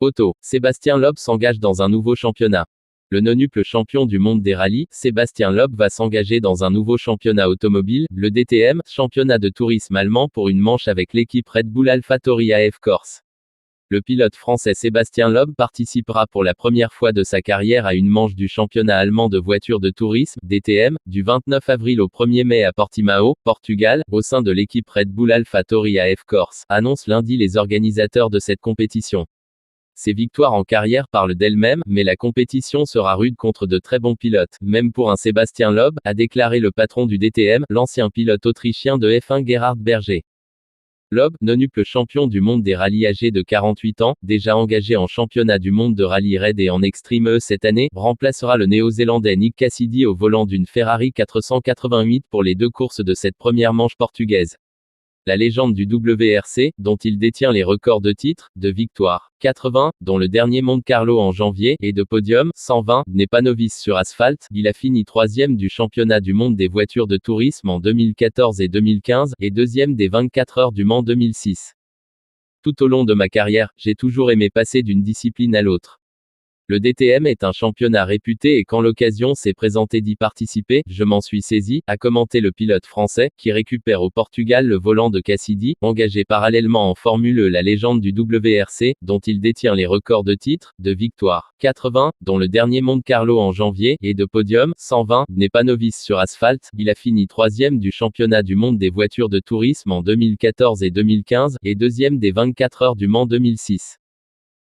Auto. Sébastien Loeb s'engage dans un nouveau championnat. Le nonuple champion du monde des rallyes, Sébastien Loeb va s'engager dans un nouveau championnat automobile, le DTM, championnat de tourisme allemand pour une manche avec l'équipe Red Bull AlphaTauri AF Corse. Le pilote français Sébastien Loeb participera pour la première fois de sa carrière à une manche du championnat allemand de voitures de tourisme, DTM, du 29 avril au 1er mai à Portimao, Portugal, au sein de l'équipe Red Bull AlphaTauri AF Corse, annoncent lundi les organisateurs de cette compétition. Ses victoires en carrière parlent d'elles-mêmes, mais la compétition sera rude contre de très bons pilotes, même pour un Sébastien Loeb, a déclaré le patron du DTM, l'ancien pilote autrichien de F1 Gerhard Berger. Loeb, nonuple champion du monde des rallyes âgé de 48 ans, déjà engagé en championnat du monde de rallye raid et en Extreme E cette année, remplacera le néo-zélandais Nick Cassidy au volant d'une Ferrari 488 pour les deux courses de cette première manche portugaise. La légende du WRC, dont il détient les records de titres, de victoires, 80, dont le dernier Monte-Carlo en janvier, et de podium, 120, n'est pas novice sur asphalte. Il a fini troisième du championnat du monde des voitures de tourisme en 2014 et 2015, et deuxième des 24 heures du Mans 2006. Tout au long de ma carrière, j'ai toujours aimé passer d'une discipline à l'autre. Le DTM est un championnat réputé et quand l'occasion s'est présentée d'y participer, je m'en suis saisi, a commenté le pilote français, qui récupère au Portugal le volant de Cassidy, engagé parallèlement en Formule E, la légende du WRC, dont il détient les records de titres, de victoires, 80, dont le dernier Monte-Carlo en janvier, et de podium, 120, n'est pas novice sur asphalte. Il a fini troisième du championnat du monde des voitures de tourisme en 2014 et 2015, et deuxième des 24 heures du Mans 2006.